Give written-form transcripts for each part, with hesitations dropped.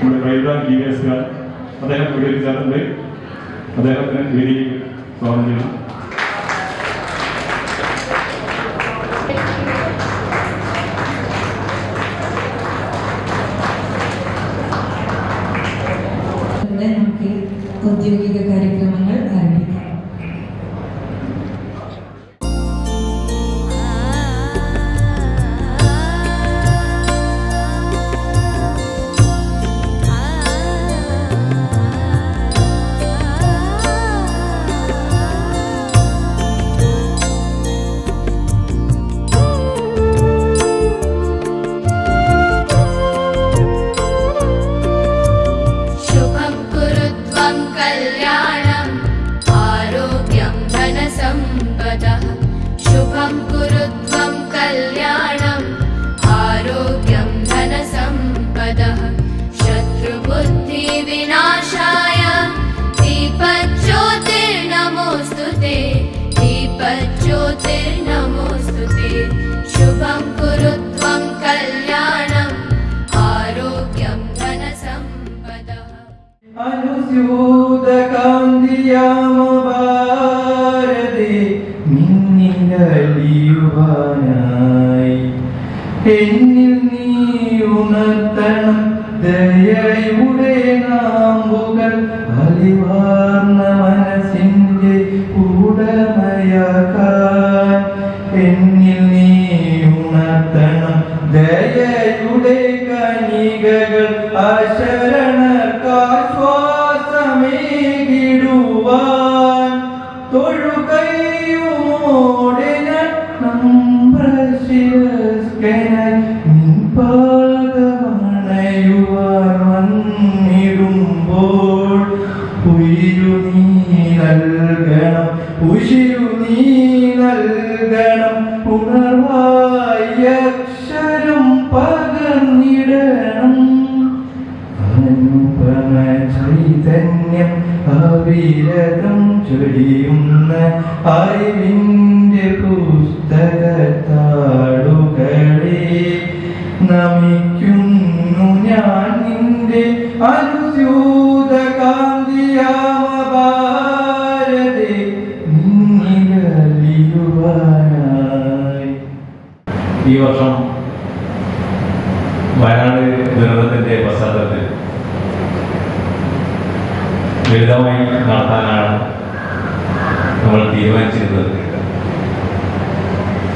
നമ്മുടെ crime branch DSP അദ്ദേഹം വിവരിച്ചാറുണ്ട്. അദ്ദേഹത്തിന് വേദിയിൽ സ്വാഗതം ചെയ്യുന്നു. നമുക്ക് ഔദ്യോഗിക കാര്യക്രമങ്ങൾ ആരംഭിക്കാം. शुभं कुरु त्वं कल्याणम् आरोग्यं धनसम्पदः അനുസ്യൂതകാന്തിയാമഭാരതേ നിന്നിലലിയുവാനായി എന്നിൽ നീ ഉണർത്തണം ദയയുടെ നാമ്പുകൾ അലിവാർന്ന മനസ്സിന്റെ ഉടമയാക്കാൻ എന്നിൽ നീ ഉണർത്തണം ദയയുടെ കനികകൾ അശരണർക്കാശ്വാസമേകിടുവാൻ തൊഴുകൈയോടെ ഞാൻ പാദമണയുവാൻ വന്നിടുമ്പോൾ ഉയിരു നീ നൽകണം ഉശിരു നീ നൽകണം ഉണർവായ അക്ഷരം പകർന്നിടണം അനുപമ ചൈതന്യം അവിരതം ചൊരിയുന്ന അറിവിന്റെ പുസ്തകത്താളുകളെ നമിക്കുന്നു ഞാൻ നിന്റെ അനുസ്യൂതകാന്തിയാമഭാരതേ നിന്നിലലിയുവാനായി. ഈ വർഷം വയനാട് ദുരന്തത്തിന്റെ പശ്ചാത്തലത്തിൽ ലളിതമായി നടത്താനാണ് നമ്മൾ തീരുമാനിച്ചിരുന്നത്.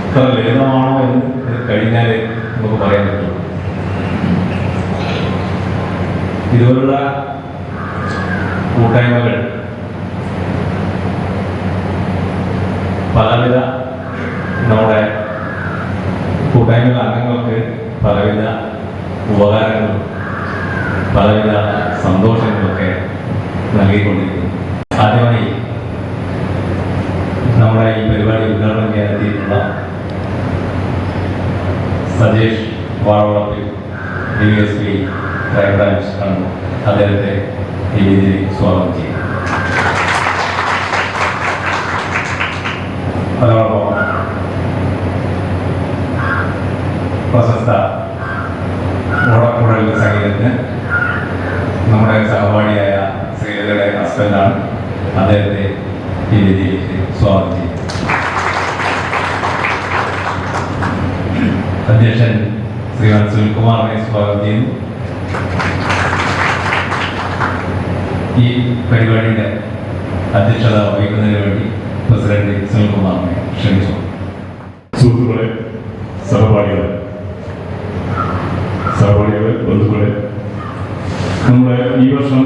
ഇത്ര ലളിതമാണോ എന്ന് കഴിഞ്ഞാൽ നമുക്ക് പറയാൻ പറ്റും. ഇതുപോലുള്ള കൂട്ടായ്മകൾ പലവിധ നമ്മുടെ കൂട്ടായ്മ അംഗങ്ങൾക്ക് പലവിധ ഉപകാരങ്ങളും പലവിധ സന്തോഷങ്ങളൊക്കെ നൽകിക്കൊണ്ടിരിക്കുന്നു. ആദ്യമായി നമ്മുടെ ഈ പരിപാടി ഉദ്ഘാടനം ചെയ്യാനെത്തിയിട്ടുള്ള സജേഷ് വാളവളപ്പിൽ DSP ക്രൈംബ്രാഞ്ച് കണ്ടു. അദ്ദേഹത്തെ ഈ രീതിയിൽ സ്വാഗതം ചെയ്യും. അതോടൊപ്പം പ്രശസ്ത ഓടക്കുഴൽ സംഗീതത്തിന് നമ്മുടെ സഹപാഠിയായ ശ്രീലതയുടെ ഹസ്ബൻഡാണ്. അദ്ദേഹത്തെ ഈ രീതിയിലേക്ക് സ്വാഗതം ചെയ്യും. അധ്യക്ഷൻ ശ്രീമാൻ സുനിൽകുമാറിനെ സ്വാഗതം ചെയ്യുന്നു. ഈ പരിപാടിയുടെ അധ്യക്ഷത വഹിക്കുന്നതിന് വേണ്ടി പ്രസിഡന്റ് സുനിൽകുമാറിനെ ക്ഷണിച്ചു. സുഹൃത്തുക്കളെ, സഹപാഠികളെ, ബന്ധുക്കളെ, നമ്മുടെ ഈ വർഷം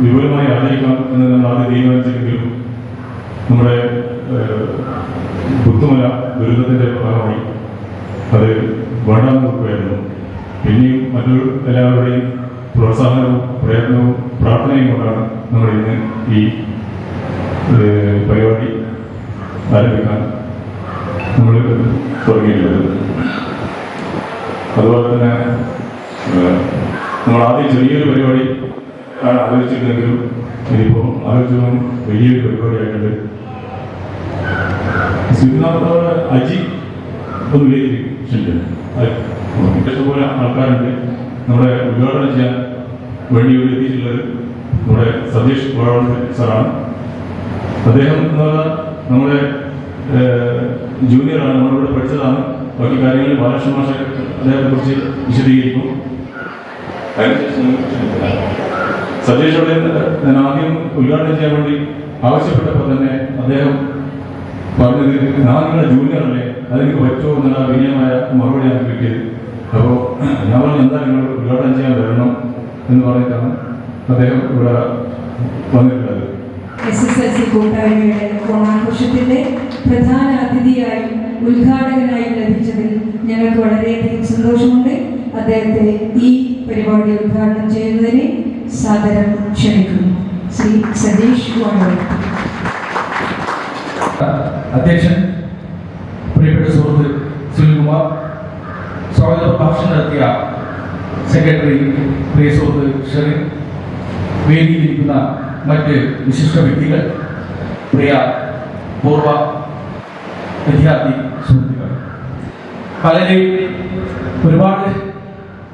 വിപുലമായി ആചരിക്കാം എന്ന് നമ്മൾ ആദ്യം തീരുമാനിച്ചെങ്കിലും നമ്മുടെ പുത്തുമല ദുരിതത്തിന്റെ ഭാഗമായി അത് വേണ്ടാന്ന് നോക്കുകയായിരുന്നു. പിന്നെയും മറ്റൊരു എല്ലാവരുടെയും പ്രോത്സാഹനവും പ്രയത്നവും പ്രാർത്ഥനയും കൊണ്ടാണ് നമ്മൾ ഇന്ന് ഈ പരിപാടി ആരംഭിക്കാൻ നമ്മൾ തുടങ്ങിയിട്ടുള്ളത്. അതുപോലെ തന്നെ നമ്മൾ ആദ്യം ചെറിയൊരു പരിപാടി ആണ് ആലോചിച്ചിരുന്നെങ്കിലും ഇനിയിപ്പോൾ ആലോചിച്ചതും വലിയൊരു പരിപാടിയായിട്ടുണ്ട്. ശ്രീനാഥോട് അജി ഒന്ന് വേദിക്കും. ഇഷ്ടംപോലെ ആൾക്കാരുണ്ട്. നമ്മുടെ ഉദ്ഘാടനം ചെയ്യാൻ വേണ്ടി ഇവിടെ എത്തിയിട്ടുള്ളത് നമ്മുടെ സതീഷ് പുഴവണ്ടി സാറാണ്. അദ്ദേഹം എന്ന് പറഞ്ഞാൽ നമ്മുടെ ജൂനിയറാണ്, നമ്മളിവിടെ പഠിച്ചതാണ്. ബാക്കി കാര്യങ്ങൾ ബാലകൃഷ്ണ മാഷ അദ്ദേഹത്തെ കുറിച്ച് വിശദീകരിക്കും. സതീഷോടെ ഞാൻ ആദ്യം ഉദ്ഘാടനം ചെയ്യാൻ വേണ്ടി ആവശ്യപ്പെട്ടപ്പോൾ തന്നെ അദ്ദേഹം പറഞ്ഞത്, ഞാൻ നിങ്ങളുടെ ജൂനിയർ അല്ലേ, അതെനിക്ക് പറ്റുമോ എന്നുള്ള വിനയമായ മറുപടിയാണ് കിട്ടിയത്. അപ്പോൾ ഞാൻ പറഞ്ഞു, എന്താ നിങ്ങൾ ഉദ്ഘാടനം ചെയ്യാൻ വരണം എന്ന് പറഞ്ഞിട്ടാണ് അദ്ദേഹം ഇവിടെ വന്നിട്ടുള്ളത്. SSLC കൂട്ടായ്മയുടെ ഓണാഘോഷത്തിന്റെ പ്രധാന അതിഥിയായി ഉദ്ഘാടകനായി ലഭിച്ചതിൽ ഞങ്ങൾക്ക് വളരെയധികം സന്തോഷമുണ്ട്. അദ്ദേഹത്തെ ഈ പരിപാടി ഉദ്ഘാടനം ചെയ്യുന്നതിന് സാദരം ക്ഷണിക്കുന്നു. ശ്രീ സതീഷ് വാഴവൻ. അധ്യക്ഷൻ പ്രിയപ്പെട്ട സുഹൃത്ത് സുനിൽകുമാർ, സ്വാഗത പ്രഭാഷണം നടത്തിയ സെക്രട്ടറി പ്രിയ സുഹൃത്ത് ഷെറിൻ, വേദിയിലിരിക്കുന്ന മറ്റ് വിശിഷ്ട വ്യക്തികൾ, പ്രിയ പൂർവ വിദ്യാർത്ഥി സുഹൃത്തുക്കൾ, പലരെയും ഒരുപാട്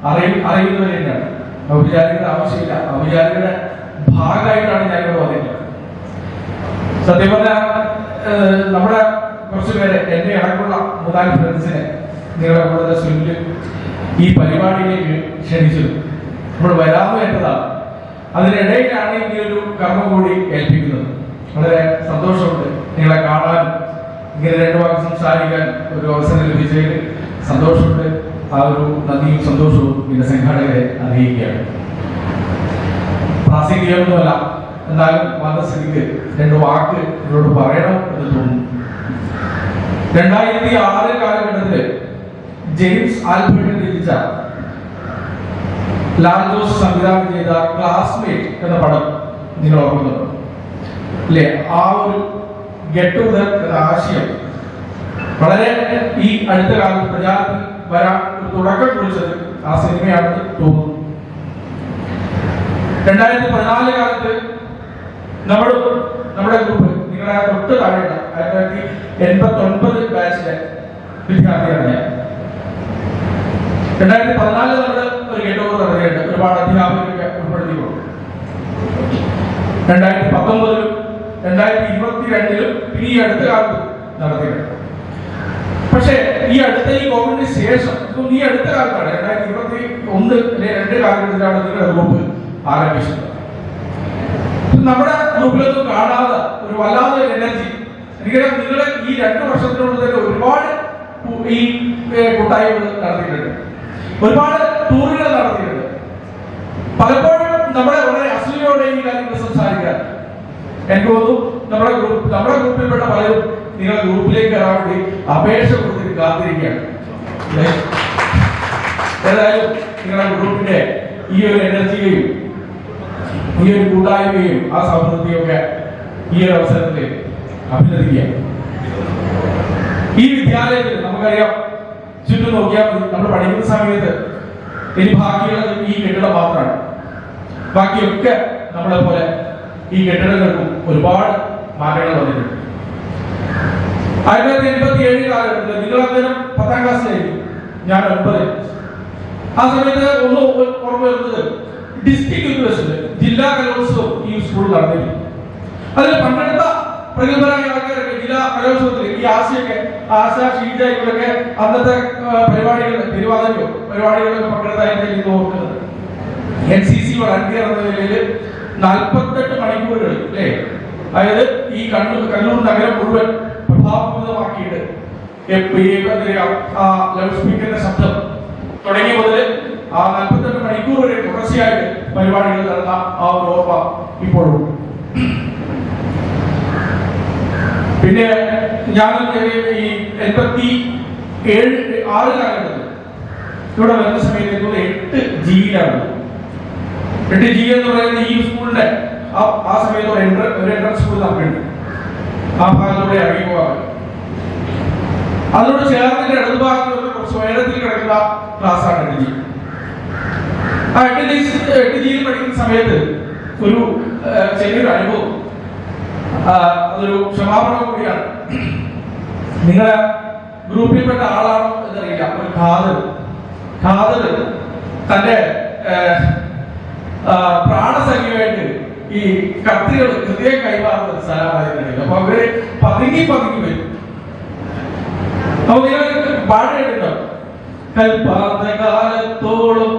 അറിയുന്നവർ തന്നെയാണ്. ഔപചാരികത ആവശ്യമില്ല, ഔപചാരികയുടെ ഭാഗമായിട്ടാണ് ഞാനിവിടെ വന്നിട്ടുള്ളത്. സത്യം പറഞ്ഞാൽ നമ്മുടെ കുറച്ചുപേരെ, എന്നെ അടക്കമുള്ള 3-4 ഫ്രണ്ട്സിനെ നിങ്ങളുടെ കൂടുതൽ സുനിൽ ഈ പരിപാടിയിലേക്ക് ക്ഷണിച്ചു. നമ്മൾ വരാമെന്ന് കേട്ടതാണ്. അതിനിടയിലാണ് ഇങ്ങനൊരു കർമ്മം കൂടി ഏൽപ്പിക്കുന്നത്. വളരെ സന്തോഷമുണ്ട് നിങ്ങളെ കാണാൻ, ഇങ്ങനെ 2 വാക്ക് സംസാരിക്കാൻ ഒരു അവസരം ലഭിച്ചതിൽ സന്തോഷമുണ്ട്. ആ ഒരു നന്ദിയും സന്തോഷവും ഇതിന്റെ സംഘാടകരെ അറിയിക്കുകയാണ്. പ്രാസംഗികമൊന്നുമല്ല, എന്നാലും മനസ്സിലേക്ക് 2 വാക്ക് ഇവരോട് പറയണം എന്ന് തോന്നുന്നു. 2006 കാലഘട്ടത്തില് ജെയിംസ് ആൽബർട്ട് രചിച്ച ലാൽ ജോസ് സംവിധാനം ചെയ്ത ക്ലാസ്മേറ്റ് എന്ന പടം നിങ്ങൾ ഓർക്കുന്നുണ്ടോ അല്ലേ? ആ ഒരു ഗെറ്റ് ടുഗദർ എന്ന ആശയം വളരെ ഈ അടുത്ത കാലത്ത് പ്രചാരത്തിൽ വരാൻ ഒരു തുടക്കം കുറിച്ചത് ആ സിനിമയാണെന്ന് തോന്നുന്നു. 2014 കാലത്ത് നമ്മുടെ ഗ്രൂപ്പ്, നിങ്ങളുടെ തൊട്ട് താഴെ 1989 ബാച്ചിലെ വിദ്യാർത്ഥിയാണ് ഞാൻ. 2014 നമ്മൾ ഒരു ഗെറ്റ് ടുഗദർ നടത്തിയിട്ടുണ്ട്. ഒരുപാട് അധ്യാപകരൊക്കെ ഉൾപ്പെടുത്തിക്കൊണ്ട് 2019-ലും 2022-ലും പിന്നെ ഈ അടുത്ത കാലത്ത് നടത്തിയിട്ടുണ്ട്. പക്ഷേ ഈ അടുത്ത ഈ കോവിഡിന് ശേഷം, ഈ അടുത്ത കാലത്താണ് 2021 അല്ലെങ്കിൽ 2 കാലഘട്ടത്തിലാണ് നിങ്ങളുടെ ഗ്രൂപ്പ് ആരംഭിച്ചത്. നമ്മുടെ ഗ്രൂപ്പിലൊന്നും കാണാതെ ഒരു വല്ലാതെ എനർജി. എനിക്കറിയാം നിങ്ങൾ ഈ 2 വർഷത്തിനുള്ളിൽ തന്നെ ഒരുപാട് ഈ കൂട്ടായ്മകൾ നടത്തിയിട്ടുണ്ട്, ഒരുപാട് ടൂറുകൾ നടത്തിയിട്ടുണ്ട്. പലപ്പോഴും നമ്മുടെ വളരെ അസൂയോടെ ഈ കാര്യങ്ങൾ സംസാരിക്കാൻ എനിക്ക് തോന്നുന്നു നമ്മുടെ ഗ്രൂപ്പിൽപ്പെട്ട പലരും നിങ്ങളുടെ ഗ്രൂപ്പിലേക്ക് കയറാൻ വേണ്ടി അപേക്ഷ കൊടുത്തിട്ട് കാത്തിരിക്കുകയാണ്. ഏതായാലും നിങ്ങളുടെ ഗ്രൂപ്പിന്റെ ഈ ഒരു എനർജിയെയും ഈ ഒരു കൂട്ടായ്മയും ആ സൗഹൃദത്തെയും ഒക്കെ ഈ ഒരു അവസരത്തിൽ അഭിനന്ദിക്കുക. ഈ വിദ്യാലയത്തിൽ നമുക്കറിയാം, ചുറ്റും നോക്കിയാൽ നമ്മൾ പഠിക്കുന്ന സമയത്ത് ഇനി ബാക്കിയുള്ളത് ഈ കെട്ടിടം മാത്രമാണ്. ബാക്കിയൊക്കെ നമ്മളെ പോലെ ഈ കെട്ടിടങ്ങൾക്കും ഒരുപാട് മാറ്റങ്ങൾ വന്നിട്ടുണ്ട്. 1987 കാലഘട്ടത്തിൽ നിങ്ങൾ അന്നേരം 10ാം ക്ലാസ്സിലായിരിക്കും, ഞാൻ 9. ആ സമയത്ത് ഒന്ന് ഓർമ്മ വരുന്നത് ഡിസ്ട്രിക്ട് യൂണിവേഴ്സിറ്റി ജില്ലാ കലോത്സവം ഈ സ്കൂളിൽ നടന്നിരുന്നു. അതിൽ പങ്കെടുത്ത പ്രഗത്ഭരായ ആൾക്കാരൊക്കെ ജില്ലാ കലോത്സവത്തിൽ ഈ ആശ ഷീജ ഇവരൊക്കെ അന്നത്തെ പരിപാടികൾ, തിരുവാതിരയോ പരിപാടികളൊക്കെ പങ്കെടുത്തായിട്ട് എനിക്ക് ഓർക്കുന്നത്. NCC വളണ്ടിയർ എന്ന നിലയിൽ 48 മണിക്കൂറുകൾ അല്ലേ, അതായത് ഈ കണ്ണൂർ നഗരം മുഴുവൻ പ്രഭാവപൂരിതമാക്കിയിട്ട് ലൗഡ് സ്പീക്കറിന്റെ ശബ്ദം തുടങ്ങിയ മുതൽ ആ 48 മണിക്കൂർ വരെ തുടർച്ചയായിട്ട് പരിപാടികൾ നടന്ന ആ ഒരു ഓർമ്മ ഇപ്പോഴും. പിന്നെ ഞാൻ ഈ 87-6 കാലഘട്ടത്തിൽ ഇവിടെ വരുന്ന സമയത്ത് 8 ജിയിലാണ്. 8 ജി എന്ന് പറയുന്നത് ഈ സ്കൂളിന്റെ ആ സമയത്ത് ഒരു എൻട്രൻസ് സ്കൂൾ നമുക്കുണ്ട്. ആ ഭാഗത്തൂടെ ഇറങ്ങി പോകാൻ അതിനോട് ചേർന്നിട്ട് ഇടതു ഭാഗത്ത് കുറച്ച് ഉയരത്തിൽ കിടക്കുന്ന ക്ലാസ്സാണ് 8 ജി. ആ 8 ജിയിൽ പഠിക്കുന്ന സമയത്ത് ഒരു ചെറിയൊരു അനുഭവം, അതൊരു ക്ഷമാപണം കൂടിയാണ്. നിങ്ങളുടെ ഗ്രൂപ്പിൽപ്പെട്ട ആളാണോ എന്നറിയില്ല, ഒരു ഖാദർ തന്റെ പ്രാണസഖ്യമായിട്ട് ഈ കത്തികൾ ഹൃദയം കൈമാറുന്ന സ്ഥലമായിരുന്നു. അപ്പൊ അവര് പതുങ്ങി വരും. അപ്പൊ നിങ്ങൾ പാടേണ്ടോ കൽപ്പാന്തകാലത്തോളം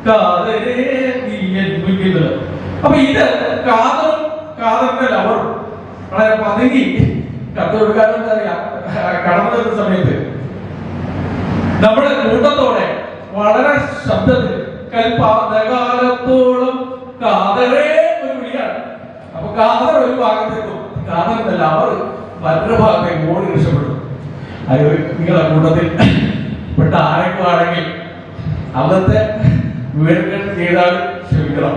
കാതരേ നീ എന്തുന്നത്. അപ്പൊ ഇത് കാതറിന്റെ ലവറും വളരെ പതുങ്ങി കത്ത് കൊടുക്കാനും കടന്നു വരുന്ന സമയത്ത് നമ്മുടെ കൂട്ടത്തോടെ വളരെ ശബ്ദത്തിൽ കൽപ്പാന്തകാലത്തോളം കാതറേ ഒരു വിളിയാണ്. അപ്പൊ കാതർ ഒരു ഭാഗത്തേക്കും കാതറിന്റെ ലവർ മറ്റൊരു ഭാഗത്തേക്ക് ഓടി രക്ഷപ്പെടും. അത് നിങ്ങളുടെ കൂട്ടത്തിൽ പെട്ട ആരൊക്കെ ആണെങ്കിൽ അന്നത്തെ വിവരങ്ങൾ ചെയ്താൽ ക്ഷമിക്കണം.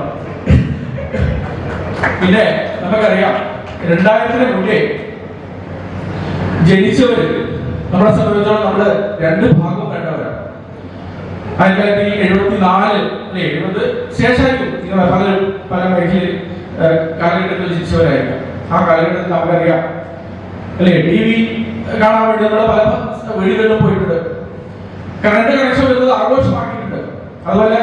പിന്നെ നമുക്കറിയാം 2000-ന് മുന്നേ ജനിച്ചവര് നമ്മളെ സംബന്ധിച്ചിടത്തോളം നമ്മള് രണ്ട് ഭാഗം കണ്ടവരാണ്. 1974 അല്ലെ 70 ശേഷമായിരിക്കും നിങ്ങളെ പല മേഖലയിൽ കാലഘട്ടത്തിൽ ജനിച്ചവരായിരിക്കും. ആ കാലഘട്ടത്തിൽ നമുക്കറിയാം അല്ലെ TV കാണാൻ വേണ്ടി നമ്മൾ പല വീടുകളിലും പോയിട്ടുണ്ട്. കറണ്ട് കണക്ഷൻ വരുന്നത് ആഘോഷമാക്കിയിട്ടുണ്ട്. അതുപോലെ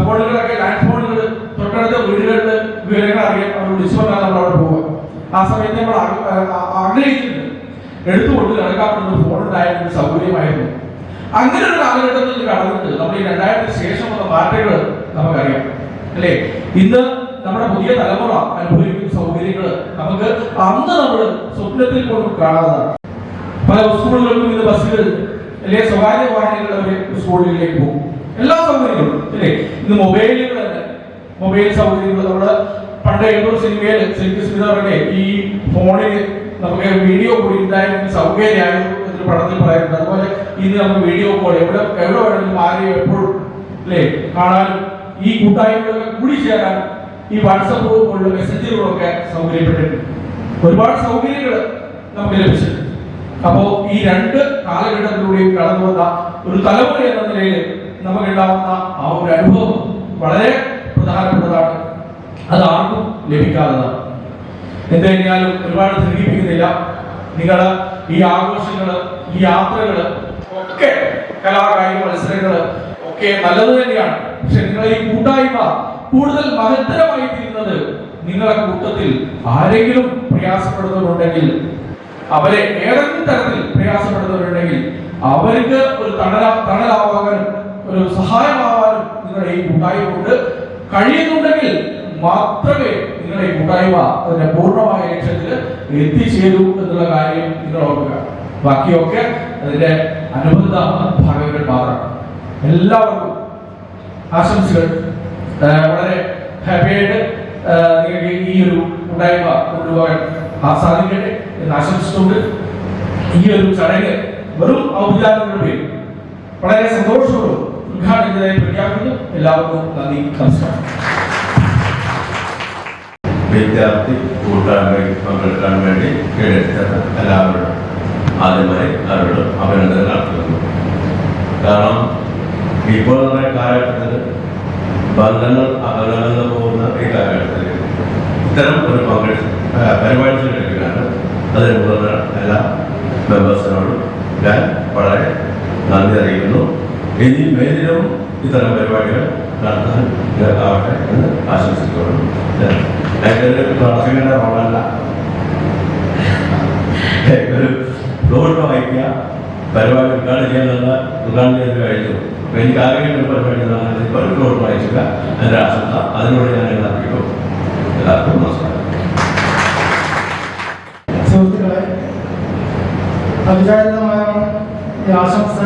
ഫോണുകളൊക്കെ ലാൻഡ് ഫോണുകൾ തൊട്ടടുത്ത വീടുകളിൽ വിവരങ്ങൾ അറിയാൻ നമ്മൾ വിളിച്ചുകൊണ്ടാണ് നമ്മൾ അവിടെ പോവുക. ആ സമയത്ത് നമ്മൾ ആഗ്രഹിച്ചിട്ടുണ്ട് എടുത്തുകൊണ്ട് നടക്കാൻ പറ്റുന്ന ഫോൺ ഉണ്ടായിരുന്ന സൗകര്യമായിരുന്നു. അങ്ങനെ ഒരു കാലഘട്ടത്തിൽ കടന്നിട്ട് നമ്മൾ ഈ 2000-ന് ശേഷമുള്ള മാറ്റങ്ങൾ നമുക്കറിയാം അല്ലേ. ഇന്ന് നമ്മുടെ പുതിയ തലമുറ അനുഭവിക്കുന്ന സൗകര്യങ്ങൾ നമുക്ക് അന്ന് നമ്മൾ സ്വപ്നത്തിൽ പോലും കാണാതാണ്. പല സ്കൂളുകൾക്കും ഇന്ന് ബസ്സുകൾ അല്ലെ സ്വകാര്യ വാഹനങ്ങൾ അവർ സ്കൂളുകളിലേക്ക് പോകും. എല്ലാ സൗകര്യങ്ങളും അല്ലേ. ഇന്ന് മൊബൈലുകൾ തന്നെ മൊബൈൽ സൗകര്യങ്ങൾ നമ്മള് പണ്ട് ഏതോ സിനിമയിൽ സ്മിതവരുടെ ഈ ഫോണിൽ നമുക്ക് വീഡിയോ കൂടി ഉണ്ടായിരുന്ന സൗകര്യമായിരുന്നു എന്നൊരു പടത്തിൽ പറയുന്നുണ്ട്. അതുപോലെ ഇന്ന് നമുക്ക് വീഡിയോ കോൾ എവിടെ വേണമെങ്കിലും ആരെയും എപ്പോഴും അല്ലേ കാണാനും ഈ കൂട്ടായ്മകളൊക്കെ കൂടി ചേരാനും ഈ വാട്സപ്പ് പോലുള്ള മെസ്സേജുകളൊക്കെ സൗകര്യപ്പെട്ടിട്ടുണ്ട്. ഒരുപാട് സൗകര്യങ്ങൾ നമുക്ക് ലഭിച്ചിട്ടുണ്ട്. അപ്പോ ഈ രണ്ട് കാലഘട്ടത്തിലൂടെയും കടന്നു വന്ന ഒരു തലമുറ എന്ന നിലയിൽ നമുക്കുണ്ടാവുന്ന ആ ഒരു അനുഭവം വളരെ പ്രധാനപ്പെട്ടതാണ്. അത് ആർക്കും ലഭിക്കാത്തതാണ്. എന്ത് കഴിഞ്ഞാലും ഒരുപാട് ദീർഘിപ്പിക്കുന്നില്ല. നിങ്ങള് ഈ ആഘോഷങ്ങള് ഈ യാത്രകള് ഒക്കെ കലാകായിക മത്സരങ്ങള് ഒക്കെ നല്ലത് തന്നെയാണ്. പക്ഷെ നിങ്ങളെ ഈ കൂട്ടായ്മ കൂടുതൽ മഹത്തരമായി തീരുന്നത് നിങ്ങളെ കൂട്ടത്തിൽ ആരെങ്കിലും പ്രയാസപ്പെടുന്നവരുണ്ടെങ്കിൽ, അവരെ ഏതെങ്കിലും തരത്തിൽ പ്രയാസപ്പെടുന്നവരുണ്ടെങ്കിൽ അവർക്ക് ഒരു തണലാവാനും ഒരു സഹായമാവാനും നിങ്ങളുടെ ഈ കൂട്ടായ്മ കൊണ്ട് കഴിയുന്നുണ്ടെങ്കിൽ മാത്രമേ നിങ്ങളുടെ ഈ കൂട്ടായ്മ അതിന്റെ പൂർണ്ണമായ ലക്ഷ്യത്തിൽ എത്തിച്ചേരൂ എന്നുള്ള കാര്യം നിങ്ങൾ ഓർക്കുക. ബാക്കിയൊക്കെ അതിന്റെ അനുബന്ധ ഭാഗങ്ങൾ മാത്രം. എല്ലാവർക്കും ആശംസകൾ. വളരെ ഹാപ്പിയായിട്ട് നിങ്ങൾക്ക് ഈ ഒരു കൂട്ടായ്മ കൊണ്ടുപോകാൻ സാധിക്കട്ടെ എന്ന് ആശംസിച്ചുകൊണ്ട് ഈ ഒരു ചടങ്ങ് വെറും ഔപചാരികരുടെ പേര് വളരെ സന്തോഷത്തോടും ഉദ്ഘാടനത്തിനായി പ്രഖ്യാപിക്കുന്നു. എല്ലാവർക്കും നന്ദി, നമസ്കാരം. വിദ്യാർത്ഥി കൂട്ടായ്മയിൽ പങ്കെടുക്കാൻ വേണ്ടി കേടെടുത്ത എല്ലാവരോടും ആദ്യമായി അവരോട് അഭിനന്ദനം നടത്തുന്നു. കാരണം ഇപ്പോൾ നമ്മുടെ കാലഘട്ടത്തിൽ ബന്ധങ്ങൾ അകലങ്ങൾ പോകുന്ന ഈ കാലഘട്ടത്തിൽ ഇത്തരം ഒരു പരിപാടി സംഘടിപ്പിക്കാണ്. അതിന് മുതിർന്ന എല്ലാ മെമ്പേഴ്സിനോടും ഞാൻ വളരെ നന്ദി അറിയിക്കുന്നു. ഇനി മേലിലും ഇത്തരം പരിപാടികൾ നടത്താൻ ആവട്ടെ എന്ന് ആശംസിക്കുന്നു. എൻ്റെ പ്രവർത്തകരുടെ റോളല്ല, ഒരു ഫ്ലോട്ട് വായിക്കുക, പരിപാടി ഉദ്ഘാടനം ചെയ്ത് കഴിഞ്ഞു. അപ്പോൾ എനിക്ക് ആകെ ഒരു പരിപാടി ഇപ്പോൾ ഒരു ഫ്ലോട്ട് വായിച്ചില്ല. എൻ്റെ ആശംസ അതിനോട് ഞാൻ അറിയിക്കും. എല്ലാവർക്കും നമസ്കാരം. സുഹൃത്തുക്കളെ, അവിചാരിതമായ ഈ ആശംസ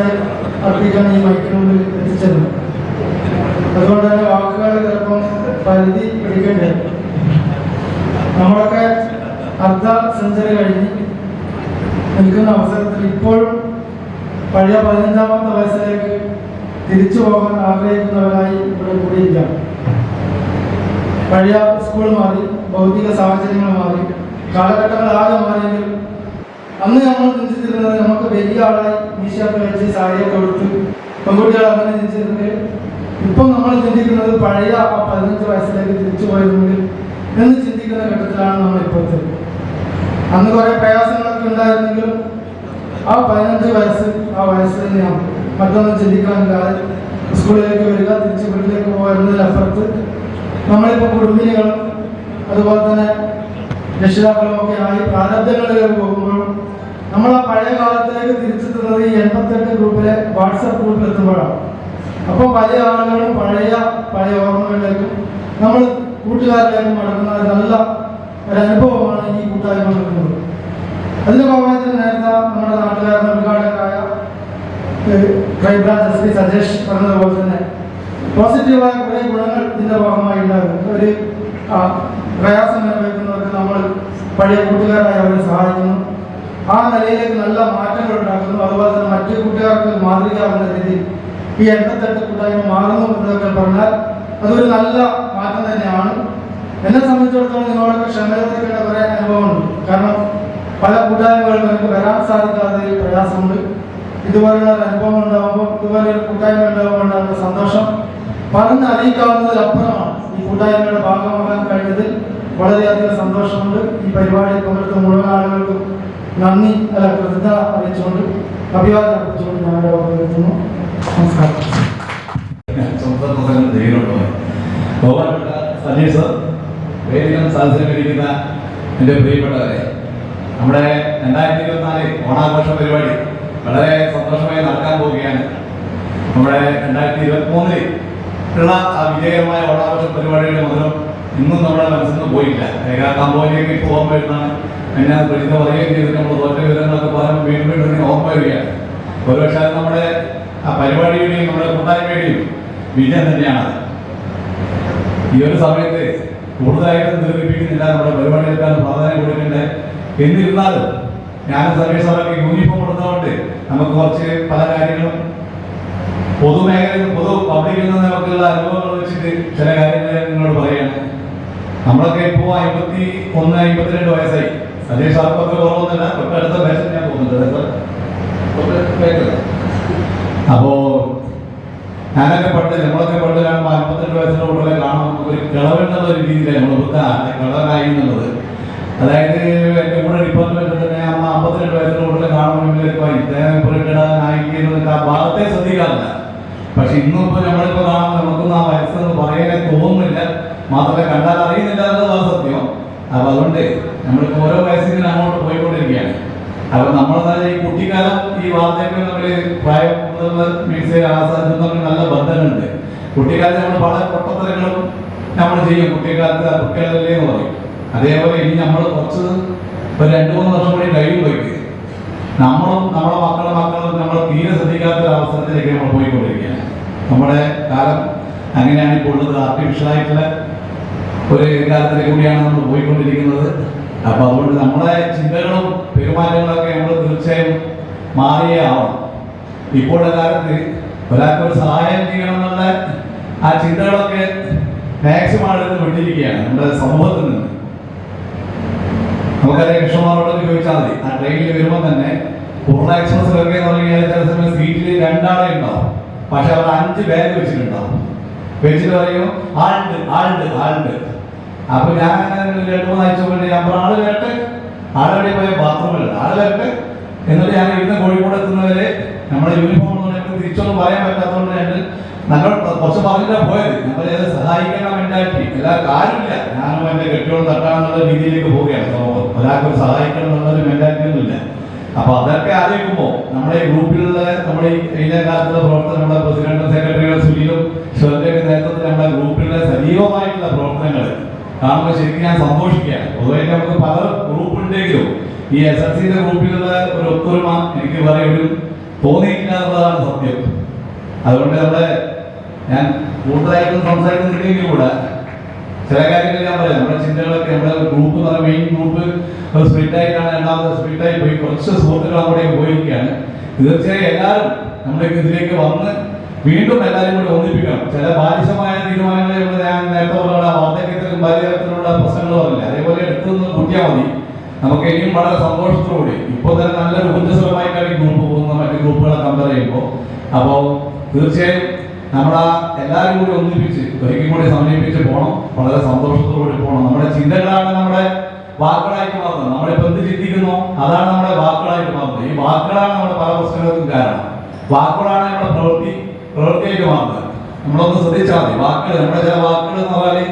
അർപ്പിക്കാൻ ഈ മൈക്കിനുള്ളിൽ എത്തിച്ചത്. അതുകൊണ്ട് തന്നെ വാക്കുകൾ ചിലപ്പം പരിധി പിടിക്കേണ്ടി. നമ്മളൊക്കെ അർദ്ധ സെഞ്ചുറി കഴിഞ്ഞ് നിൽക്കുന്ന അവസരത്തിൽ ഇപ്പോഴും പഴയ 15-ാമത്തെ വയസ്സിലേക്ക് തിരിച്ചു പോകാൻ ആഗ്രഹിക്കുന്നവരായി ഇവിടെ കൂടിയിരിക്കാം. പഴയ സ്കൂൾ മാറി, ഭൗതിക സാഹചര്യങ്ങൾ മാറി, കാലഘട്ടങ്ങളാകെ മാറിയെങ്കിൽ അന്ന് നമ്മൾ ചിന്തിച്ചിരുന്നത് നമുക്ക് വലിയ ആളായി മീശയൊക്കെ വെച്ച് സാരിയൊക്കെ കൊടുത്ത് പെൺകുട്ടികൾ അങ്ങനെ ചിന്തിച്ചിരുന്നെങ്കിൽ ഇപ്പം നമ്മൾ ചിന്തിക്കുന്നത് പഴയ ആ 15 വയസ്സിലേക്ക് തിരിച്ചു പോയിരുന്നെങ്കിൽ എന്ന് ചിന്തിക്കുന്ന ഘട്ടത്തിലാണ് നമ്മൾ ഇപ്പോഴത്തെ. അന്ന് കുറെ പ്രയാസങ്ങളൊക്കെ ഉണ്ടായിരുന്നെങ്കിലും ആ 15 വയസ്സ് ആ വയസ്സ് തന്നെയാണ്. മറ്റൊന്നും ചിന്തിക്കാനില്ലാതെ സ്കൂളിലേക്ക് വരിക, തിരിച്ച് വീട്ടിലേക്ക് പോകുന്നതിനപ്പുറത്ത് നമ്മളിപ്പോൾ കുടുംബിനികളും അതുപോലെ തന്നെ രക്ഷിതാക്കളും ഒക്കെ ആയി പ്രാരബ്ധങ്ങളിലേക്ക് പോകുമ്പോഴും നമ്മൾ ആ പഴയ കാലത്തിലേക്ക് തിരിച്ചെത്തുന്നത് ഈ 88 ഗ്രൂപ്പിലെ വാട്സപ്പ് ഗ്രൂപ്പിൽ എത്തുമ്പോഴാണ്. അപ്പോൾ പല ആളുകളും പഴയ ഓർമ്മകളിലേക്കും നമ്മൾ കൂട്ടുകാരിലേക്കും മടങ്ങുന്ന നല്ല ഒരു അനുഭവമാണ് ഈ കൂട്ടായ്മ നൽകുന്നത്. അതിന്റെ ഭാഗമായിട്ട് നേരത്തെ നമ്മുടെ നാട്ടുകാരൻ ഉദ്ഘാടകരായ ക്രൈംബ്രാഞ്ച് SP സജേഷ് പറഞ്ഞതുപോലെ തന്നെ പോസിറ്റീവായ കുറേ ഗുണങ്ങൾ ഇതിന്റെ ഭാഗമായി ഉണ്ടാകും. ഒരു പ്രയാസം അനുഭവിക്കുന്നവർക്ക് നമ്മൾ പഴയ കൂട്ടുകാരായി അവരെ സഹായിക്കുന്നു, ആ നിലയിലേക്ക് നല്ല മാറ്റങ്ങൾ ഉണ്ടാക്കുന്നു. അതുപോലെ തന്നെ മറ്റു കൂട്ടുകാർക്ക് മാതൃകയാവുന്ന രീതിയിൽ ഈ 88 കൂട്ടായ്മ മാറുന്നു എന്നൊക്കെ പറഞ്ഞാൽ അതൊരു നല്ല മാറ്റം തന്നെയാണ്. എന്നെ സംബന്ധിച്ചിടത്തോളം നിങ്ങളോടൊക്കെ ക്ഷമയോടെ കുറേ അനുഭവമുണ്ട്. കാരണം പല കൂട്ടായ്മകൾക്കും എനിക്ക് വരാൻ സാധിക്കാതെ പ്രയാസമുണ്ട്. ഇതുപോലുള്ള ഒരു അനുഭവം ഉണ്ടാകുമ്പോൾ, ഇതുപോലെ ഒരു കൂട്ടായ്മ ഉണ്ടാകുമ്പോൾ ഉണ്ടാകുന്ന സന്തോഷം പറഞ്ഞറിയിക്കാവുന്നതിലപ്പുറമാണ്. ഈ കൂട്ടായ്മയുടെ ഭാഗമാകാൻ കഴിഞ്ഞതിൽ വളരെയധികം സന്തോഷമുണ്ട്. ഈ പരിപാടിയിൽ പങ്കെടുത്ത മുഴുവൻ ആളുകൾക്കും നന്ദി കൃതജ്ഞത അറിയിച്ചുകൊണ്ട് അഭിവാദം അർപ്പിച്ചുകൊണ്ട് ഞാൻ നിർത്തുന്നു. നമസ്കാരം. ബഹുമാനപ്പെട്ട സജീഷ് സർ, വേദിയിലും സാഹചര്യമിരിക്കുന്ന എൻ്റെ പ്രിയപ്പെട്ടവരെ, നമ്മുടെ 2024 ഓണാഘോഷ പരിപാടി വളരെ സന്തോഷമായി നടക്കാൻ പോവുകയാണ്. നമ്മുടെ 2023 ഉള്ള ആ വിജയകരമായ ഓണാഘോഷ പരിപാടിയുടെ മധുരം ഇന്നും നമ്മുടെ മനസ്സിൽ നിന്ന് പോയില്ല. കമ്പോയിലേക്ക് പോകാൻ വരുന്നതാണ് എന്നെ പഠിച്ച പറയുകയും ചെയ്തിട്ട് നമ്മൾ തോറ്റ വിവരങ്ങളൊക്കെ പറയുമ്പോൾ വീണ്ടും ഓർമ്മ വരികയാണ്. ഒരുപക്ഷെ അത് നമ്മുടെ ആ പരിപാടിയുടെയും നമ്മുടെ കൂട്ടായ്മയുടെയും വിജയം തന്നെയാണ്. ഈ ഒരു സമയത്ത് കൂടുതലായിട്ടും ദീർഘിപ്പിക്കുന്നില്ല, നമ്മുടെ പരിപാടികൾക്കാണ് പ്രാധാന്യം കൊടുക്കേണ്ടത്. എന്നിരുന്നാലും ഞാൻ സർവീസ് അവർക്ക് യൂണിഫോം കൊടുത്തതുകൊണ്ട് നമുക്ക് കുറച്ച് പല കാര്യങ്ങളും പൊതുമേഖലയിൽ പബ്ലിക്കിൽ നിന്ന് നമുക്കുള്ള അനുഭവങ്ങൾ വെച്ചിട്ട് ചില കാര്യങ്ങൾ നിങ്ങളോട് പറയുകയാണ്. നമ്മളൊക്കെ ഇപ്പോൾ 51-52 വയസ്സായി. സജീഷ് സാർക്കൊക്കെ കുറവൊന്നുമില്ല, തൊട്ടടുത്ത വയസ്സിൽ ഞാൻ പോകുന്നുണ്ട്. അപ്പോ ഞാനൊക്കെ നമ്മളൊക്കെ പണ്ട് കാണുമ്പോൾ 52 വയസ്സിന്റെ കൂടുതലെ കാണുമ്പോൾ നമുക്കൊരു കിളവെന്നുള്ള ഒരു രീതിയിലാണ് നമ്മൾ കിളവനായി എന്നുള്ളത്. അതായത് എന്റെ കൂടെ ഡിപ്പാർട്ട്മെന്റിൽ തന്നെ 52 വയസ്സിന്റെ കൂടുതലെ കാണുമ്പോൾ ആ ഭാഗത്തെ ശ്രദ്ധിക്കാറില്ല. പക്ഷെ ഇന്നിപ്പോ നമ്മളിപ്പോ കാണുമ്പോൾ നമുക്കൊന്നും ആ വയസ്സെന്ന് പറയാനേ തോന്നുന്നില്ല, മാത്രമല്ല കണ്ടാൽ അറിയുന്നില്ല എന്നതാണ് സത്യം. അപ്പൊ അതുകൊണ്ട് നമ്മളിപ്പോ ഓരോ വയസ്സിന് അങ്ങോട്ട് പോയിക്കൊണ്ടിരിക്കുകയാണ്. അപ്പൊ നമ്മൾ ഈ കുട്ടിക്കാലം ഈ വാർത്തയ്ക്ക് നമ്മള് പ്രായം മീൻസ് തമ്മിൽ നല്ല ബന്ധങ്ങളുണ്ട്. കുട്ടിക്കാലത്ത് നമ്മൾ പല പൊട്ടത്തരങ്ങളും നമ്മൾ ചെയ്യും. കുട്ടിക്കാലത്ത് കുട്ടികളല്ലേ എന്ന് പറയും. അതേപോലെ ഇനി നമ്മൾ കുറച്ച് ഒരു 2-3 വർഷം കൂടി കഴിയുമ്പോഴേക്ക് നമ്മളും നമ്മുടെ മക്കളും നമ്മൾ തീരെ ശ്രദ്ധിക്കാത്ത ഒരു അവസരത്തിലേക്ക് നമ്മൾ പോയിക്കൊണ്ടിരിക്കുകയാണ്. നമ്മുടെ കാലം അങ്ങനെയാണ് ഇപ്പോൾ ഉള്ളത്. ആർട്ടിഫിഷ്യലായിട്ടുള്ള ഒരു കാലത്തിലേക്ക് കൂടിയാണ് നമ്മൾ പോയിക്കൊണ്ടിരിക്കുന്നത്. അപ്പൊ അതുകൊണ്ട് നമ്മളെ ചിന്തകളും പെരുമാറ്റങ്ങളൊക്കെ നമ്മൾ തീർച്ചയായും മാറിയേ ആവണം. ഇപ്പോഴത്തെ കാലത്ത് ഒരാൾക്കൊരു സഹായം ചെയ്യണമെന്നുള്ള ആ ചിന്തകളൊക്കെ മാക്സിമം ആളുകൾ വിട്ടിരിക്കുകയാണ് നമ്മുടെ സമൂഹത്തിൽ നിന്ന്. നമുക്കറിയാം, കൃഷ്ണമാരോടൊക്കെ ചോദിച്ചാൽ മതി. ആ ട്രെയിനിൽ വരുമ്പോൾ തന്നെ പൂർണ്ണ എക്സ്പ്രസിലൊക്കെ എന്ന് പറഞ്ഞാൽ ചില സമയം സീറ്റിൽ 2 ആളെ ഉണ്ടാവും, പക്ഷെ അവർ 5 ബാഗ് വെച്ചിട്ടുണ്ടാവും. വെച്ചിട്ട് പറയും ആളുണ്ട്. അപ്പൊ ഞാൻ 2-3 ആഴ്ച കൊണ്ട് ഞാൻ ആള് വരട്ടെ, ആളുടെ പോയ ബാത്റൂമിലുണ്ട്, ആള് വരട്ടെ. എന്നിട്ട് ഞാൻ ഇന്ന് കോഴിക്കോട് എത്തുന്നവരെ നമ്മുടെ യൂണിഫോം തിരിച്ചൊന്നും പറയാൻ പറ്റാത്തതുകൊണ്ട് ഞാൻ നല്ല കുറച്ച് പറഞ്ഞിട്ടാണ് പോയത്. നമ്മൾ സഹായിക്കേണ്ട മെന്റാലിറ്റി എല്ലാവർക്കും ആരുമില്ല. ഞാനും എന്റെ കെട്ടിയോട് തട്ടാന്നുള്ള രീതിയിലേക്ക് പോവുകയാണ്. ഒരാൾക്കൊരു സഹായിക്കണം എന്നുള്ളൊരു മെന്റാലിറ്റി ഒന്നുമില്ല. അപ്പൊ അതൊക്കെ ആലോചിക്കുമ്പോൾ നമ്മുടെ ഈ ഗ്രൂപ്പിലുള്ള നമ്മുടെ ഈ കാലത്തുള്ള പ്രവർത്തനം, നമ്മുടെ പ്രസിഡന്റും സെക്രട്ടറികളും സുനിലും ഷെറിന്റെയൊക്കെ നേതൃത്വത്തിൽ നമ്മുടെ ഗ്രൂപ്പിലെ സജീവമായിട്ടുള്ള പ്രവർത്തനങ്ങൾ കാണുമ്പോൾ ശരിക്കും ഞാൻ സന്തോഷിക്കുകയാണ്. പൊതുവെ നമുക്ക് പല ഗ്രൂപ്പ് ഉണ്ടെങ്കിലും ഈ SSLCയുടെ ഗ്രൂപ്പിലുള്ള ഒരു ഒത്തൊരുമ എനിക്ക് വേറെ ഒരു തോന്നിയിട്ടില്ല എന്നുള്ളതാണ് സത്യം. അതുകൊണ്ട് ഞാൻ കൂടുതലായിട്ടും സംസാരിക്കുന്നില്ലെങ്കിൽ കൂടെ ചില കാര്യങ്ങൾ ഞാൻ പറയാം. നമ്മുടെ ചിന്തകളൊക്കെ നമ്മുടെ ഗ്രൂപ്പ് എന്ന് പറഞ്ഞാൽ മെയിൻ ഗ്രൂപ്പ് ഒരു സ്പ്ലിറ്റ് ആയിട്ടാണ്, രണ്ടാമത് സ്പ്ലിറ്റായി പോയി കുറച്ച് സുഹൃത്തുക്കൾ അങ്ങോട്ടേക്ക് പോയിരിക്കുകയാണ്. തീർച്ചയായും എല്ലാവരും നമ്മുടെ ഇതിലേക്ക് വന്ന് വീണ്ടും എല്ലാവരും കൂടി ഒന്നിപ്പിക്കണം. ചില ബാലിശമായ തീരുമാനങ്ങൾ ഞാൻ നേരത്തെ പറഞ്ഞ വാർദ്ധക്യത്തിലും ബാല്യത്തിലുള്ള പ്രശ്നങ്ങൾ പറഞ്ഞില്ല, അതേപോലെ എടുത്തുനിന്ന് കൂട്ടിയാൽ മതി. നമുക്ക് ഇനിയും വളരെ സന്തോഷത്തോടുകൂടി ഇപ്പോൾ തന്നെ നല്ലൊരു ഊർജ്ജസ്വലമായിട്ടാണ് ഈ ഗ്രൂപ്പ് പോകുന്നത് മറ്റു ഗ്രൂപ്പുകളെ കമ്പയർ ചെയ്യുമ്പോൾ. അപ്പോൾ തീർച്ചയായും നമ്മളാ എല്ലാവരും കൂടി ഒന്നിപ്പിച്ച് ഒരിക്കലും കൂടി സമന്വയിപ്പിച്ച് പോകണം. വളരെ സന്തോഷത്തോടുകൂടി പോകണം. നമ്മുടെ ചിന്തകളാണ് നമ്മുടെ വാക്കുകളായിട്ട് മാറുന്നത്. നമ്മളിപ്പോൾ എന്ത് ചിന്തിക്കുന്നു അതാണ് നമ്മുടെ വാക്കുകളായിട്ട് മാറുന്നത്. ഈ വാക്കുകളാണ് നമ്മുടെ പല പ്രശ്നങ്ങൾക്കും കാരണം. വാക്കുകളാണ് നമ്മുടെ പ്രവൃത്തിയിലേക്ക് മാറുന്നത്. നമ്മളൊന്ന് ശ്രദ്ധിച്ചാൽ മതി. വാക്കുകൾ, നമ്മുടെ ചില വാക്കുകൾ എന്ന് പറഞ്ഞാൽ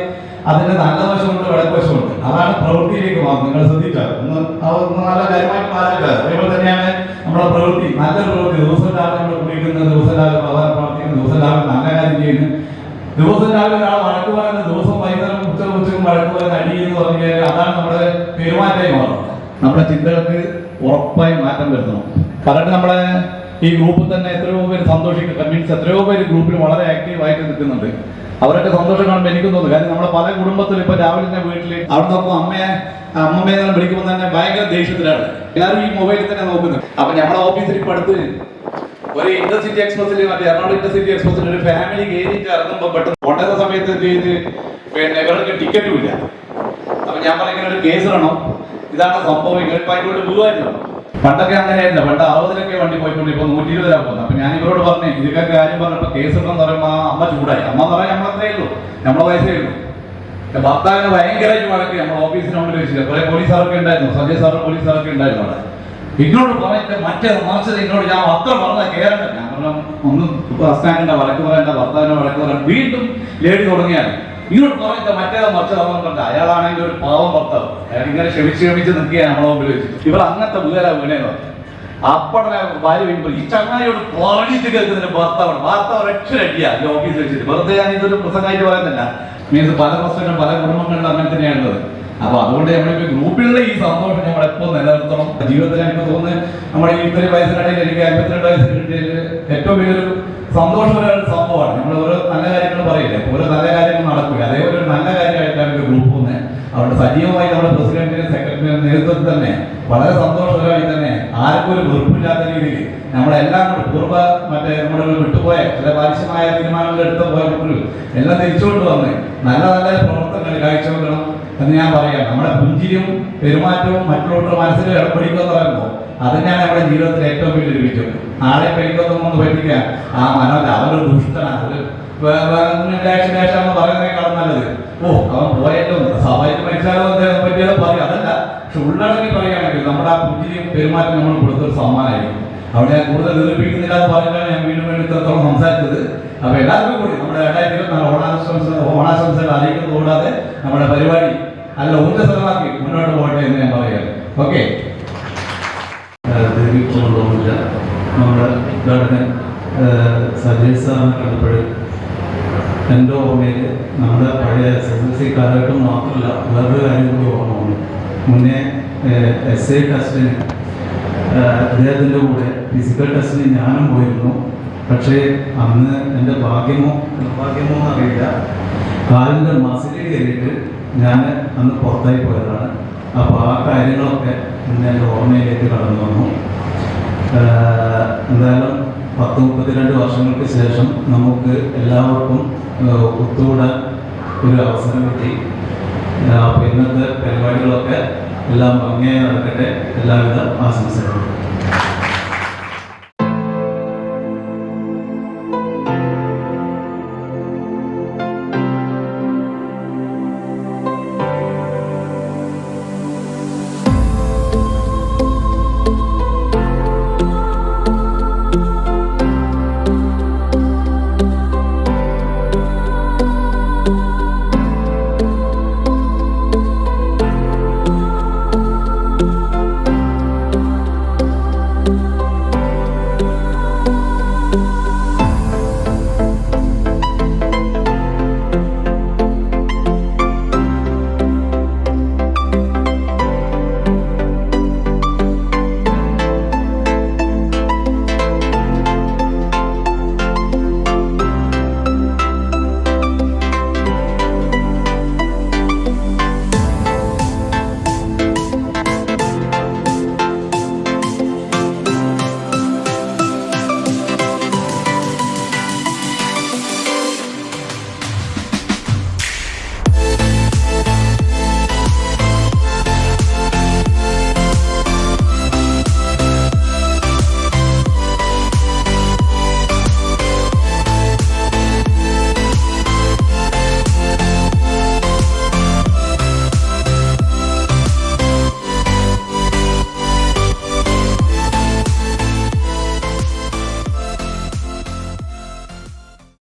അതിന്റെ നല്ല വശമുണ്ട്, വിളക്ക് വശമുണ്ട്. അതാണ് പ്രവൃത്തിയിലേക്ക് മാറുന്നത്. നിങ്ങൾ ശ്രദ്ധിച്ചാൽ ഒന്ന് നല്ല കാര്യമായിട്ട് ആലോചിക്കുക. അതേപോലെ തന്നെയാണ് നമ്മുടെ പ്രവൃത്തി, നല്ലൊരു പ്രവൃത്തി. ദിവസം രാവിലെ നമ്മൾ കുടിക്കുന്നത്, ദിവസം രാവിലെ പ്രധാന പ്രവർത്തിക്കുന്നത്, ദിവസം രാവിലെ നല്ല കാര്യം ചെയ്യുന്നു, ദിവസം രാവിലെ ഒരാൾ വഴക്ക് പറയുന്നത്, ദിവസം വൈകുന്നേരം ഉച്ചക്കും വഴക്ക് പറയുന്ന അടി എന്ന് പറഞ്ഞു കഴിഞ്ഞാൽ അതാണ് നമ്മുടെ പെരുമാറ്റമായി മാറുന്നത്. നമ്മുടെ ചിന്തകൾക്ക് ഉറപ്പായി മാറ്റം വരുത്തണം. കാരണം നമ്മളെ ഈ ഗ്രൂപ്പിൽ തന്നെ എത്രയോ പേര് സന്തോഷിക്കും, മീൻസ് എത്രയോ പേര് ഗ്രൂപ്പിൽ വളരെ ആക്റ്റീവായിട്ട് നിൽക്കുന്നുണ്ട്. അവരൊക്കെ സന്തോഷം കാണുമ്പോൾ എനിക്കും തോന്നുന്നു. കാരണം നമ്മുടെ പല കുടുംബത്തിലും ഇപ്പൊ രാവിലെ തന്നെ വീട്ടിൽ അവിടെ നോക്കുമ്പോൾ അമ്മമ്മയെ വിളിക്കുമ്പോൾ തന്നെ ഭയങ്കര ദേഷ്യത്തിലാണ്. എല്ലാവരും ഈ മൊബൈലിൽ തന്നെ നോക്കുന്നത്. അപ്പൊ നമ്മുടെ ഓഫീസിൽ ഇപ്പൊ അടുത്ത് ഒരു ഇന്റർസിറ്റി എക്സ്പ്രസിൽ, മറ്റേ എറണാകുളം ഇന്റർസിറ്റി എക്സ്പ്രസിൽ ഒരു ഫാമിലി കയറിയിട്ട് ഇറങ്ങുമ്പോൾ പെട്ടെന്ന് കൊണ്ടുവന്ന സമയത്ത് ചെയ്ത് ഇവർക്ക് ടിക്കറ്റും ഇല്ല. അപ്പൊ ഞാൻ പറയുന്ന ഒരു കേസ് വേണം, ഇതാണ് സംഭവം, ഇവരിപ്പോ അതിനോട് വീഴുമായിരുന്നു. പണ്ടൊക്കെ അങ്ങനെയായിരുന്നു. പണ്ട് 60-ലൊക്കെ വണ്ടി പോയിക്കൊണ്ട് ഇപ്പൊ 120-ലാണ് പോകുന്നത്. അപ്പൊ ഞാൻ ഇവരോട് പറഞ്ഞു, ഇതൊക്കെ കാര്യം പറഞ്ഞപ്പോ കേസ് ഉണ്ടെന്ന് പറയുമ്പോൾ അമ്മ ചൂടായി. അമ്മ എന്ന് പറയാൻ നമ്മളത്രേ ഉള്ളൂ, നമ്മളെ വയസ്സേ ഉള്ളൂ. ഭർത്താവിനെ ഭയങ്കരമായിട്ട് വഴക്ക് നമ്മൾ ഓഫീസിന് മുമ്പിൽ വെച്ചില്ല. കുറെ പോലീസുകാരൊക്കെ ഉണ്ടായിരുന്നു, സജയ് സാറും പോലീസുകാരൊക്കെ ഉണ്ടായിരുന്നു അവിടെ. ഇന്നോട് പറഞ്ഞിട്ട് മറ്റേ മറിച്ചത് ഇന്നോട് ഞാൻ അത്ര പറഞ്ഞ കേരള ഞാൻ പറഞ്ഞ ഒന്നും പ്രശ്നമാക്കേണ്ട, വഴക്ക് പറയേണ്ട, ഭർത്താവിനെ വഴക്ക് പറയാൻ വീണ്ടും ലേഡി തുടങ്ങിയാണ്. ഇങ്ങോട്ട് പറഞ്ഞിട്ട് മറ്റേത് മറിച്ചതാണെന്നുണ്ട്. അയാളാണെങ്കിൽ ഒരു പാവം ഭർത്താവ്, അയാൾ ഇങ്ങനെ ക്ഷമിച്ച് നിൽക്കുകയാണ് നമ്മളെ മുമ്പിൽ വെച്ച്. ഇവർ അങ്ങനത്തെ വീണേന്ന് അപ്പടനെ ഭാര്യ വീണ്ടും ഈ ചങ്ങായിയോട് പറഞ്ഞിട്ട് കേൾക്കുന്നതിന് ഭർത്താവ് രക്ഷരടിയാ ഈ ഓഫീസിൽ വെച്ചിട്ട്. വെറുതെ ഞാൻ ഇതൊരു പ്രസംഗമായിട്ട് പറയുന്നില്ല. മീൻസ് പല പ്രശ്നങ്ങളും പല കുടുംബങ്ങളിലും അങ്ങനെ തന്നെയാണുള്ളത്. അപ്പൊ അതുകൊണ്ട് നമ്മളിപ്പോ ഗ്രൂപ്പിലുള്ള ഈ സന്തോഷം നമ്മൾ എപ്പോൾ നിലനിർത്തണം. ജീവിതത്തിൽ എനിക്ക് തോന്നുന്നത് നമ്മുടെ ഈ ഇത്രയും വയസ്സിനിടയിൽ എനിക്ക് 52 വയസ്സിൽ കിട്ടിയതിൽ ഏറ്റവും വലിയൊരു സന്തോഷമായ ഒരു സംഭവമാണ്. നമ്മൾ ഓരോ നല്ല കാര്യങ്ങൾ പറയില്ലേ, ഓരോ നല്ല കാര്യങ്ങൾ നടക്കില്ല. അതേപോലെ ഒരു നല്ല കാര്യമായിട്ടാണ് ഒരു ഗ്രൂപ്പ് വന്ന് അവിടെ സജീവമായി നമ്മുടെ പ്രസിഡന്റിന്റെ സെക്രട്ടറിയുടെ നേതൃത്വത്തിൽ തന്നെ വളരെ സന്തോഷകരമായി തന്നെ ആർക്കും ഒരു വെറുപ്പില്ലാത്ത രീതിയിൽ നമ്മളെല്ലാം കൂടെ പൂർവ്വ നമ്മുടെ വിട്ടുപോയ ചില ബാലിശമായ തീരുമാനങ്ങൾ എടുത്തു പോയപ്പോൾ എല്ലാം തിരിച്ചുകൊണ്ട് വന്ന് നല്ല നല്ല പ്രവർത്തനങ്ങൾ കാഴ്ചവെക്കണം എന്ന് ഞാൻ പറയാം. നമ്മുടെ പുഞ്ചിരിയും പെരുമാറ്റവും മറ്റുള്ളവരുടെ മനസ്സിൽ ഇടപെടിക്കുക എന്ന് പറയുമ്പോൾ അത് തന്നെയാണ് നമ്മുടെ ജീവിതത്തിൽ ഏറ്റവും വലിയൊരു വിജയം. നാളെ പെരുക്കൊന്നും പറ്റിക്കാൻ ആ മനോജ് അവനൊരു ദുഷ്ടനാണ്, എന്ന് പറയുന്നതിനേക്കാളും നല്ലത് അവൻ പോയല്ലോ സ്വാഭാവിക മരിച്ചാലോ അദ്ദേഹം പറ്റിയത് പറയും. അതല്ല, പക്ഷെ ഉള്ളടങ്ങി പറയുകയാണെങ്കിൽ നമ്മുടെ ആ പുഞ്ചിരിയും പെരുമാറ്റം നമ്മൾ കൊടുത്തൊരു സമ്മാനമായിരിക്കും. അവിടെ ഞാൻ കൂടുതൽ എതിർപ്പിക്കുന്നില്ല എന്ന് പറഞ്ഞാണ് ഞാൻ വീണ്ടും ഇത്രത്തോളം സംസാരിച്ചത്. അപ്പൊ എല്ലാവർക്കും കൂടി നമ്മുടെ 2024 ഓണാശംസകൾ അറിയിക്കുന്നത് കൂടാതെ നമ്മുടെ പരിപാടി നല്ല ഊർജ്ജസ്വലമാക്കി മുന്നോട്ട് പോകട്ടെ എന്ന് ഞാൻ പറയുകയാണ്. ഓക്കെ, ദീർഘിക്കൊണ്ടൊന്നുമില്ല. നമ്മുടെ ഉദ്ഘാടകൻ സജയ് സാറിനെ കണ്ടപ്പോൾ എൻ്റെ ഓർമ്മയിൽ നമ്മുടെ പഴയ SSLC കാലഘട്ടം മാത്രമല്ല വേറൊരു കാര്യം കൂടി ഓർമ്മ വന്നു. മുന്നേ SA ടെസ്റ്റിന് അദ്ദേഹത്തിൻ്റെ കൂടെ ഫിസിക്കൽ ടെസ്റ്റിന് ഞാനും പോയിരുന്നു. പക്ഷേ അന്ന് എൻ്റെ ഭാഗ്യമോ നിർഭാഗ്യമോ എന്നറിയില്ല, കാലിൻ്റെ മസിലിൽ കയറിയിട്ട് ഞാൻ അന്ന് പുറത്തായി പോയതാണ്. അപ്പോൾ ആ കാര്യങ്ങളൊക്കെ ഇന്ന് എൻ്റെ ഓർമ്മയിലേക്ക് കടന്നു വന്നു. എന്തായാലും 10-32 വർഷങ്ങൾക്ക് ശേഷം നമുക്ക് എല്ലാവർക്കും ഒത്തുകൂടാൻ ഒരു അവസരം കിട്ടി. അപ്പോൾ ഇന്നത്തെ പരിപാടികളൊക്കെ എല്ലാം ഭംഗിയായി നടക്കട്ടെ. എല്ലാവിധ ആശംസകളും.